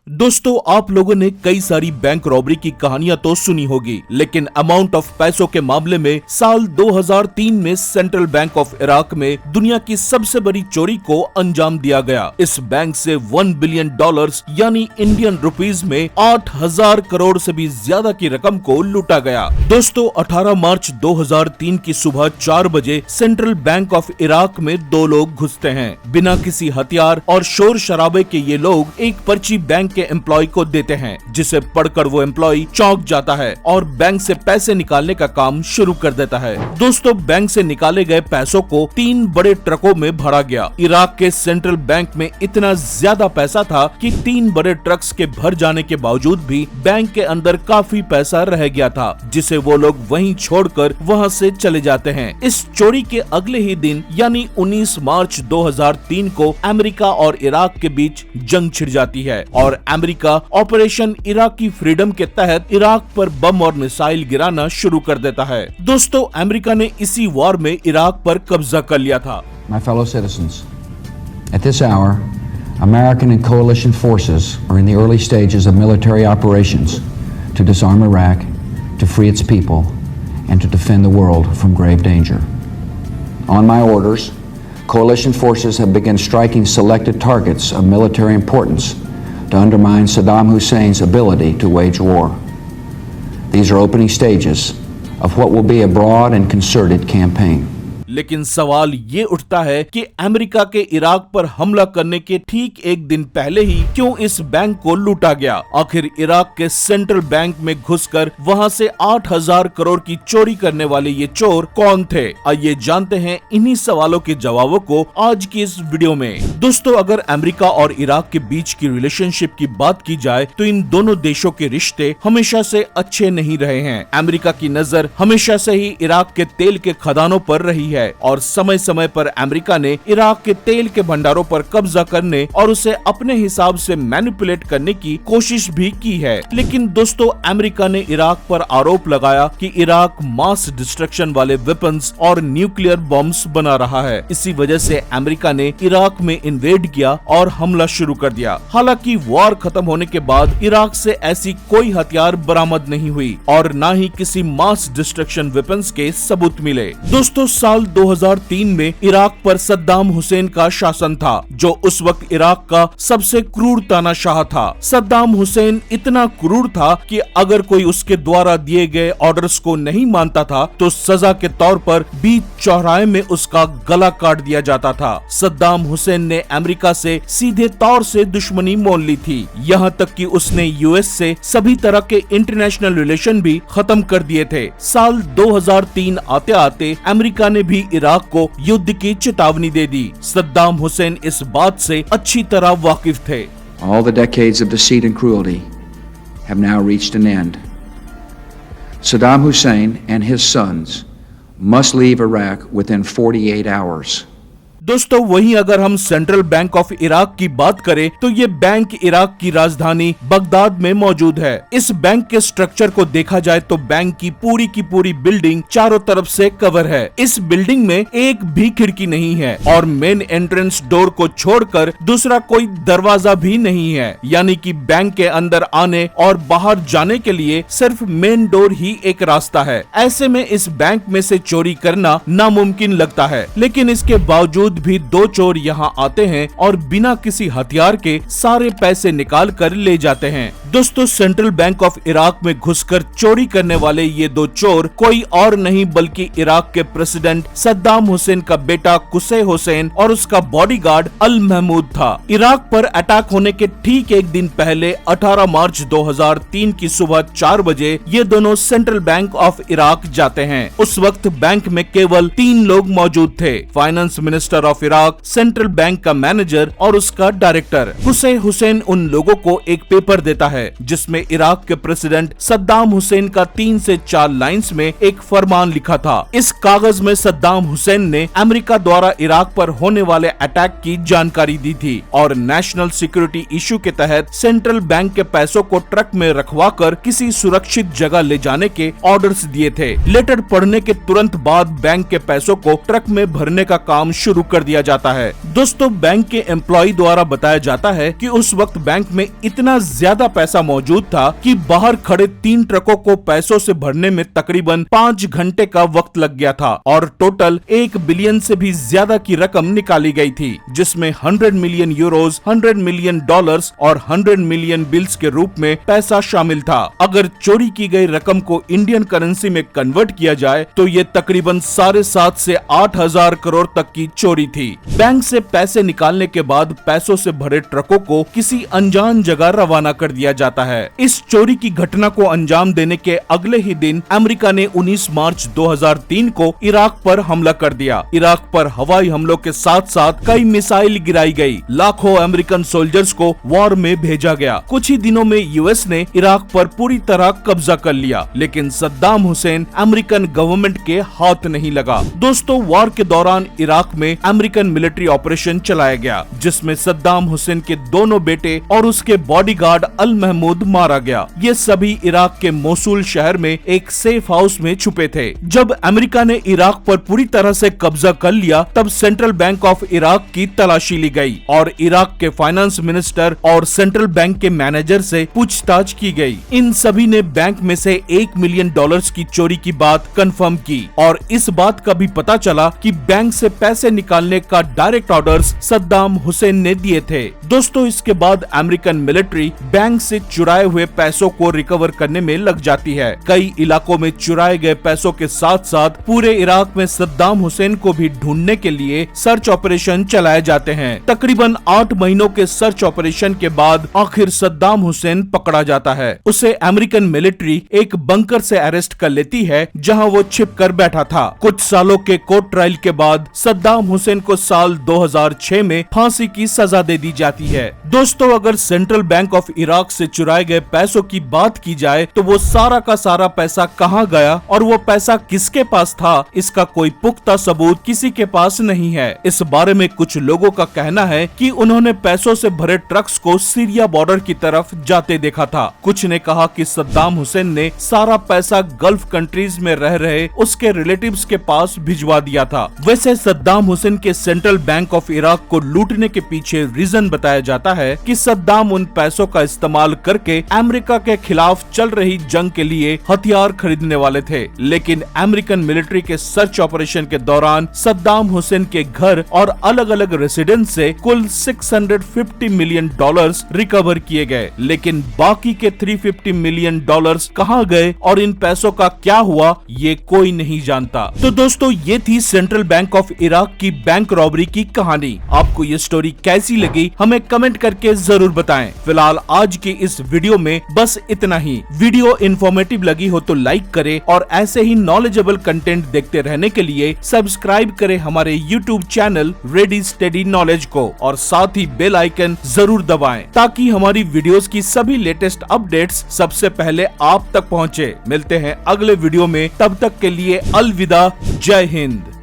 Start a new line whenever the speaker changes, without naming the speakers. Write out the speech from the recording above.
दोस्तों, आप लोगों ने कई सारी बैंक रॉबरी की कहानियां तो सुनी होगी, लेकिन अमाउंट ऑफ पैसों के मामले में साल 2003 में सेंट्रल बैंक ऑफ इराक में दुनिया की सबसे बड़ी चोरी को अंजाम दिया गया। इस बैंक से $1 बिलियन यानी इंडियन रुपीज में 8,000 करोड़ से भी ज्यादा की रकम को लूटा गया। दोस्तों, 18 मार्च 2003 की सुबह 4 बजे सेंट्रल बैंक ऑफ इराक में दो लोग घुसते हैं। बिना किसी हथियार और शोर शराबे के ये लोग एक पर्ची बैंक के एम्प्लॉय को देते हैं, जिसे पढ़कर वो एम्प्लॉय चौंक जाता है और बैंक से पैसे निकालने का काम शुरू कर देता है। दोस्तों, बैंक से निकाले गए पैसों को 3 बड़े ट्रकों में भरा गया। इराक के सेंट्रल बैंक में इतना ज्यादा पैसा था कि 3 बड़े ट्रक्स के भर जाने के बावजूद भी बैंक के अंदर काफी पैसा रह गया था, जिसे वो लोग वहीं छोड़कर वहां से चले जाते हैं। इस चोरी के अगले ही दिन यानी 19 मार्च 2003 को अमेरिका और इराक के बीच जंग छिड़ जाती है और अमेरिका ऑपरेशन इराकी फ्रीडम के तहत इराक पर बम और मिसाइल गिराना शुरू कर देता है। दोस्तों, अमेरिका ने इसी वॉर में इराक पर कब्जा कर लिया था।
My fellow citizens, at this hour, American and coalition forces are in the early stages of military operations to disarm Iraq, to free its people, and to defend the world from grave danger. On my orders, coalition forces have begun striking selected targets of military importance to undermine Saddam Hussein's ability to wage war. These are opening stages of what will be a broad and concerted campaign.
लेकिन सवाल ये उठता है कि America के Iraq पर हमला करने के ठीक एक दिन पहले ही क्यों इस बैंक को लूटा गया। आखिर इराक के सेंट्रल बैंक में घुसकर वहां से 8,000 करोड़ की चोरी करने वाले ये चोर कौन थे? आइए जानते हैं इन्हीं सवालों के जवाबों को आज की इस वीडियो में। दोस्तों, अगर अमेरिका और इराक के बीच की रिलेशनशिप की बात की जाए तो इन दोनों देशों के रिश्ते हमेशा से अच्छे नहीं रहे हैं। अमेरिका की नजर हमेशा से ही इराक के तेल के खदानों पर रही है और समय समय पर अमेरिका ने इराक के तेल के भंडारों पर कब्जा करने और उसे अपने हिसाब से मैनिपुलेट करने की कोशिश भी की है। लेकिन दोस्तों, अमेरिका ने इराक पर आरोप लगाया कि इराक मास डिस्ट्रक्शन वाले वेपन्स और न्यूक्लियर बॉम्ब्स बना रहा है। इसी वजह से अमेरिका ने इराक में इन्वेड किया और हमला शुरू कर दिया। हालांकि वॉर खत्म होने के बाद इराक से ऐसी कोई हथियार बरामद नहीं हुई और न ही किसी मास डिस्ट्रक्शन वेपन्स के सबूत मिले। दोस्तों, साल 2003 में इराक पर सद्दाम हुसैन का शासन था, जो उस वक्त इराक का सबसे क्रूर तानाशाह था। सद्दाम हुसैन इतना क्रूर था कि अगर कोई उसके द्वारा दिए गए ऑर्डर्स को नहीं मानता था तो सजा के तौर पर बीच चौराहे में उसका गला काट दिया जाता था। सद्दाम हुसैन ने अमेरिका से सीधे तौर से दुश्मनी मोल ली थी, यहाँ तक कि उसने यूएस से सभी तरह के इंटरनेशनल रिलेशन भी खत्म कर दिए थे। साल 2003 आते आते अमेरिका ने भी इराक को युद्ध की चेतावनी दे दी। सद्दाम हुसैन इस बात से अच्छी तरह वाकिफ थे।
All the decades of deceit and cruelty have now reached an end. Saddam Hussein and his sons must leave Iraq within 48 hours.
दोस्तों, वहीं अगर हम सेंट्रल बैंक ऑफ इराक की बात करें तो ये बैंक इराक की राजधानी बगदाद में मौजूद है। इस बैंक के स्ट्रक्चर को देखा जाए तो बैंक की पूरी बिल्डिंग चारों तरफ से कवर है। इस बिल्डिंग में एक भी खिड़की नहीं है और मेन एंट्रेंस डोर को छोड़कर दूसरा कोई दरवाजा भी नहीं है, यानी कि बैंक के अंदर आने और बाहर जाने के लिए सिर्फ मेन डोर ही एक रास्ता है। ऐसे में इस बैंक में से चोरी करना नामुमकिन लगता है, लेकिन इसके बावजूद भी 2 चोर यहाँ आते हैं और बिना किसी हथियार के सारे पैसे निकाल कर ले जाते हैं। दोस्तों, सेंट्रल बैंक ऑफ इराक में घुसकर चोरी करने वाले ये 2 चोर कोई और नहीं बल्कि इराक के प्रेसिडेंट सद्दाम हुसैन का बेटा कुसै हुसैन और उसका बॉडीगार्ड अल महमूद था। इराक पर अटैक होने के ठीक एक दिन पहले 18 मार्च 2003 की सुबह 4 बजे ये दोनों सेंट्रल बैंक ऑफ इराक जाते हैं। उस वक्त बैंक में केवल 3 लोग मौजूद थे, finance minister of Iraq, central bank का मैनेजर और उसका डायरेक्टर। कुसै हुसैन उन लोगों को एक पेपर देता है है, जिसमें इराक के प्रेसिडेंट सद्दाम हुसैन का 3 से 4 लाइंस में एक फरमान लिखा था। इस कागज में सद्दाम हुसैन ने अमेरिका द्वारा इराक पर होने वाले अटैक की जानकारी दी थी और नेशनल सिक्योरिटी इशू के तहत सेंट्रल बैंक के पैसों को ट्रक में रखवाकर किसी सुरक्षित जगह ले जाने के ऑर्डर्स दिए थे। लेटर पढ़ने के तुरंत बाद बैंक के पैसों को ट्रक में भरने का काम शुरू कर दिया जाता है। दोस्तों, बैंक के एम्प्लॉय द्वारा बताया जाता है कि उस वक्त बैंक में इतना ज्यादा पैसा मौजूद था कि बाहर खड़े 3 ट्रकों को पैसों से भरने में तकरीबन 5 घंटे का वक्त लग गया था और टोटल 1 बिलियन से भी ज्यादा की रकम निकाली गई थी, जिसमें 100 मिलियन यूरोज, 100 मिलियन डॉलर्स और 100 मिलियन बिल्स के रूप में पैसा शामिल था। अगर चोरी की गई रकम को इंडियन करेंसी में कन्वर्ट किया जाए तो ये तकरीबन 7.5 से 8,000 करोड़ तक की चोरी थी। बैंक से पैसे निकालने के बाद पैसों से भरे ट्रकों को किसी अनजान जगह रवाना कर दिया जाता है। इस चोरी की घटना को अंजाम देने के अगले ही दिन अमेरिका ने 19 मार्च 2003 को इराक पर हमला कर दिया। इराक पर हवाई हमलों के साथ साथ कई मिसाइल गिराई गई। लाखों अमेरिकन सोल्जर्स को वॉर में भेजा गया। कुछ ही दिनों में यूएस ने इराक पर पूरी तरह कब्जा कर लिया, लेकिन सद्दाम हुसैन अमेरिकन गवर्नमेंट के हाथ नहीं लगा। दोस्तों, वॉर के दौरान इराक में अमेरिकन मिलिट्री ऑपरेशन चलाया गया, जिसमें सद्दाम हुसैन के दोनों बेटे और उसके बॉडीगार्ड अल महमूद मारा गया। ये सभी इराक के मोसूल शहर में एक सेफ हाउस में छुपे थे। जब अमेरिका ने इराक पर पूरी तरह से कब्जा कर लिया, तब सेंट्रल बैंक ऑफ इराक की तलाशी ली गई और इराक के फाइनेंस मिनिस्टर और सेंट्रल बैंक के मैनेजर से पूछताछ की गई। इन सभी ने बैंक में से $1 मिलियन की चोरी की बात कंफर्म की और इस बात का भी पता चला कि बैंक से पैसे निकालने का डायरेक्ट ऑर्डर्स सद्दाम हुसैन ने दिए थे। दोस्तों, इसके बाद अमेरिकन मिलिट्री बैंक से चुराए हुए पैसों को रिकवर करने में लग जाती है। कई इलाकों में चुराए गए पैसों के साथ साथ पूरे इराक में सद्दाम हुसैन को भी ढूंढने के लिए सर्च ऑपरेशन चलाए जाते हैं। तकरीबन 8 महीनों के सर्च ऑपरेशन के बाद आखिर सद्दाम हुसैन पकड़ा जाता है। उसे अमेरिकन मिलिट्री एक बंकर से अरेस्ट कर लेती है, जहां वो छिप कर बैठा था। कुछ सालों के कोर्ट ट्रायल के बाद सद्दाम हुसैन को साल 2006 में फांसी की सजा दे दी जाती है। दोस्तों, अगर सेंट्रल बैंक ऑफ इराक से चुराए गए पैसों की बात की जाए तो वो सारा का सारा पैसा कहां गया और वो पैसा किसके पास था, इसका कोई पुख्ता सबूत किसी के पास नहीं है। इस बारे में कुछ लोगों का कहना है कि उन्होंने पैसों से भरे ट्रक्स को सीरिया बॉर्डर की तरफ जाते देखा था। कुछ ने कहा कि सद्दाम हुसैन ने सारा पैसा गल्फ कंट्रीज में रह रहे उसके रिलेटिव्स के पास भिजवा दिया था। वैसे सद्दाम हुसैन के सेंट्रल बैंक ऑफ इराक को लूटने के पीछे रीजन बताया जाता है कि सद्दाम उन पैसों का इस्तेमाल करके अमेरिका के खिलाफ चल रही जंग के लिए हथियार खरीदने वाले थे, लेकिन अमेरिकन मिलिट्री के सर्च ऑपरेशन के दौरान सद्दाम हुसैन के घर और अलग अलग रेसिडेंस से कुल $650 मिलियन रिकवर किए गए, लेकिन बाकी के $350 मिलियन कहां गए और इन पैसों का क्या हुआ, ये कोई नहीं जानता। तो दोस्तों, ये थी सेंट्रल बैंक ऑफ इराक की बैंक रॉबरी की कहानी। आपको ये स्टोरी कैसी लगी हमें कमेंट करके जरूर बताएं। फिलहाल आज की इस वीडियो में बस इतना ही। वीडियो इन्फॉर्मेटिव लगी हो तो लाइक करें और ऐसे ही नॉलेजेबल कंटेंट देखते रहने के लिए सब्सक्राइब करें हमारे YouTube channel ready steady knowledge को और साथ ही बेल आइकन जरूर दबाएं ताकि हमारी वीडियोस की सभी लेटेस्ट अपडेट्स सबसे पहले आप तक पहुंचे। मिलते हैं अगले वीडियो में, तब तक के लिए अलविदा। जय हिंद।